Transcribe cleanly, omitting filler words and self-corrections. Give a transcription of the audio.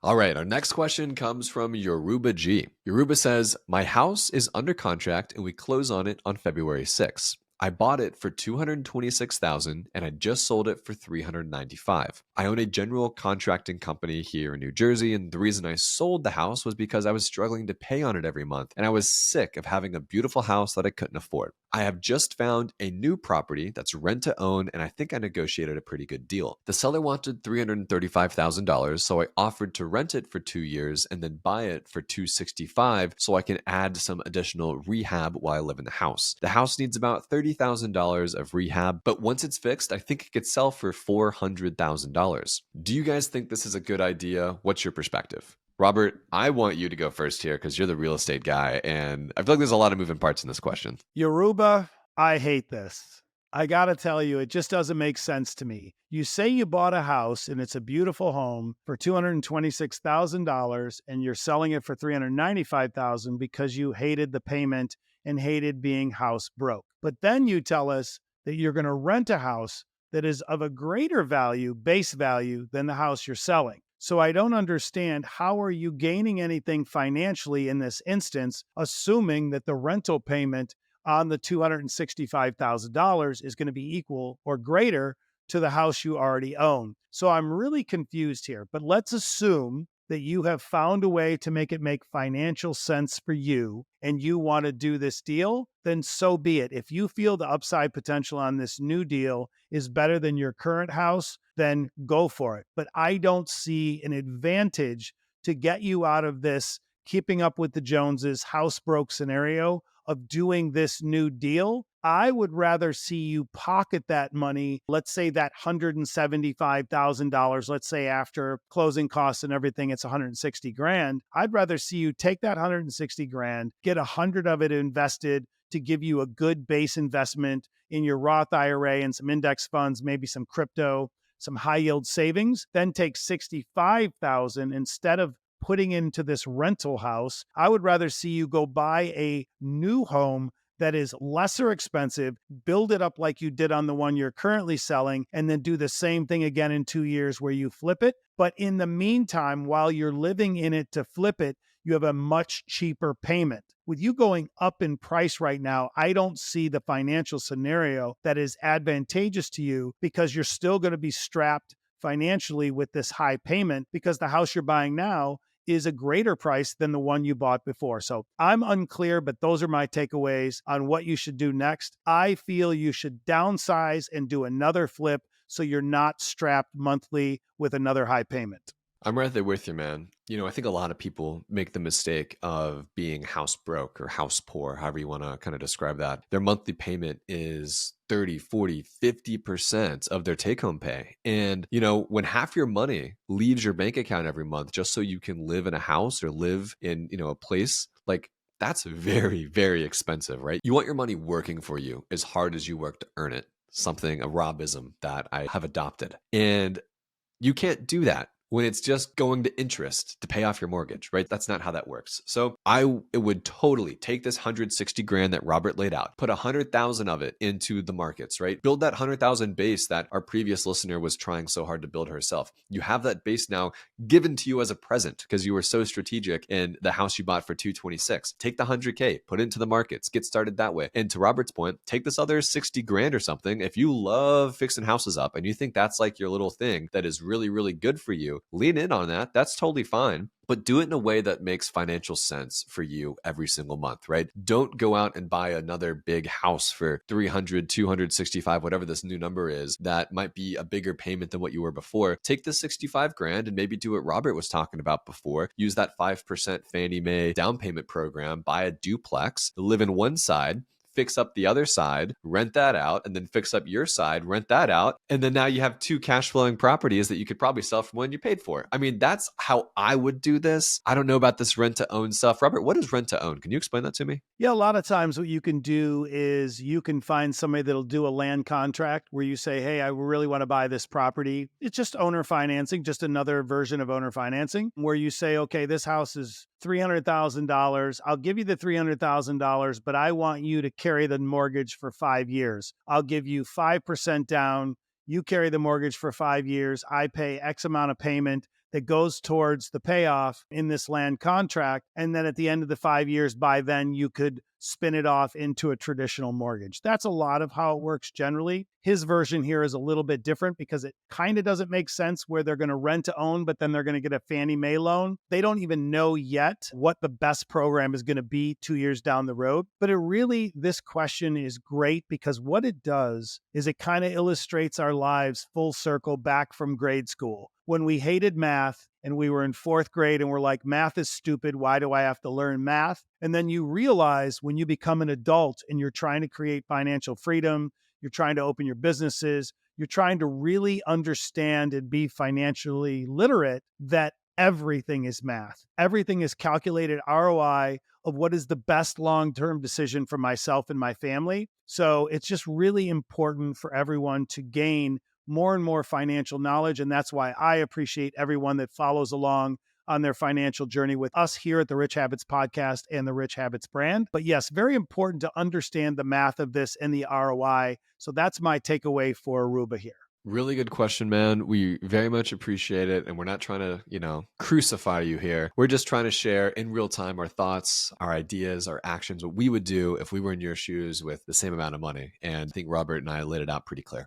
All right, our next question comes from Yaruba G. Yaruba says, my house is under contract and we close on it on February 6th. I bought it for $226,000 and I just sold it for $395,000. I own a general contracting company here in New Jersey, and the reason I sold the house was because I was struggling to pay on it every month and I was sick of having a beautiful house that I couldn't afford. I have just found a new property that's rent to own, and I think I negotiated a pretty good deal. The seller wanted $335,000, so I offered to rent it for 2 years and then buy it for $265,000 so I can add some additional rehab while I live in the house. The house needs about $30,000 of rehab, but once it's fixed, I think it could sell for $400,000. Do you guys think this is a good idea? What's your perspective? Robert, I want you to go first here because you're the real estate guy, and I feel like there's a lot of moving parts in this question. Yoruba, I hate this. I got to tell you, it just doesn't make sense to me. You say you bought a house and it's a beautiful home for $226,000 and you're selling it for $395,000 because you hated the payment and hated being house broke. But then you tell us that you're going to rent a house that is of a greater value, base value, than the house you're selling. So I don't understand, how are you gaining anything financially in this instance, assuming that the rental payment on the $265,000 is going to be equal or greater to the house you already own. So I'm really confused here, but let's assume that you have found a way to make financial sense for you and you want to do this deal, then so be it. If you feel the upside potential on this new deal is better than your current house, then go for it. But I don't see an advantage to get you out of this keeping up with the Joneses house broke scenario of doing this new deal. I would rather see you pocket that money, let's say that $175,000, let's say after closing costs and everything, it's 160 grand. I'd rather see you take that 160 grand, get 100 of it invested to give you a good base investment in your Roth IRA and some index funds, maybe some crypto, some high yield savings, then take 65,000 instead of putting into this rental house. I would rather see you go buy a new home that is lesser expensive, build it up like you did on the one you're currently selling, and then do the same thing again in 2 years where you flip it. But in the meantime, while you're living in it to flip it, you have a much cheaper payment. With you going up in price right now, I don't see the financial scenario that is advantageous to you, because you're still going to be strapped financially with this high payment because the house you're buying now is a greater price than the one you bought before. So I'm unclear, but those are my takeaways on what you should do next. I feel you should downsize and do another flip so you're not strapped monthly with another high payment. I'm right there with you, man. I think a lot of people make the mistake of being house broke or house poor, however you want to kind of describe that. Their monthly payment is 30, 40, 50% of their take home pay. And, when half your money leaves your bank account every month just so you can live in a house or live in, a place, like, that's very, very expensive, right? You want your money working for you as hard as you work to earn it. Something, a Robism that I have adopted. And you can't do that when it's just going to interest to pay off your mortgage, right? That's not how that works. So I would totally take this 160 grand that Robert laid out, put 100,000 of it into the markets, right? Build that 100,000 base that our previous listener was trying so hard to build herself. You have that base now given to you as a present because you were so strategic in the house you bought for 226. Take the 100K, put it into the markets, get started that way. And to Robert's point, take this other 60 grand or something. If you love fixing houses up and you think that's like your little thing that is really, really good for you, lean in on that. That's totally fine. But do it in a way that makes financial sense for you every single month, right? Don't go out and buy another big house for 300, 265, whatever this new number is, that might be a bigger payment than what you were before. Take the 65 grand and maybe do what Robert was talking about before. Use that 5% Fannie Mae down payment program, buy a duplex, live in one side, fix up the other side, rent that out, and then fix up your side, rent that out. And then now you have two cash flowing properties that you could probably sell from when you paid for. I mean, that's how I would do this. I don't know about this rent to own stuff. Robert, what is rent to own? Can you explain that to me? Yeah, a lot of times what you can do is you can find somebody that'll do a land contract where you say, hey, I really want to buy this property. It's just owner financing, just another version of owner financing, where you say, okay, this house is $300,000. I'll give you the $300,000, but I want you to carry the mortgage for 5 years. I'll give you 5% down. You carry the mortgage for 5 years. I pay X amount of payment. that goes towards the payoff in this land contract. And then at the end of the 5 years, by then you could spin it off into a traditional mortgage. That's a lot of how it works generally. His version here is a little bit different because it kind of doesn't make sense where they're going to rent to own, but then they're going to get a Fannie Mae loan. They don't even know yet what the best program is going to be 2 years down the road. But this question is great because what it does is it kind of illustrates our lives full circle back from grade school when we hated math and we were in fourth grade and we're like, math is stupid. Why do I have to learn math? And then you realize when you become an adult and you're trying to create financial freedom, you're trying to open your businesses, you're trying to really understand and be financially literate, that everything is math. Everything is calculated ROI of what is the best long-term decision for myself and my family. So it's just really important for everyone to gain more and more financial knowledge. And that's why I appreciate everyone that follows along on their financial journey with us here at the Rich Habits Podcast and the Rich Habits brand. But yes, very important to understand the math of this and the ROI. So that's my takeaway for Yaruba here. Really good question, man. We very much appreciate it. And we're not trying to, crucify you here. We're just trying to share in real time our thoughts, our ideas, our actions, what we would do if we were in your shoes with the same amount of money. And I think Robert and I laid it out pretty clear.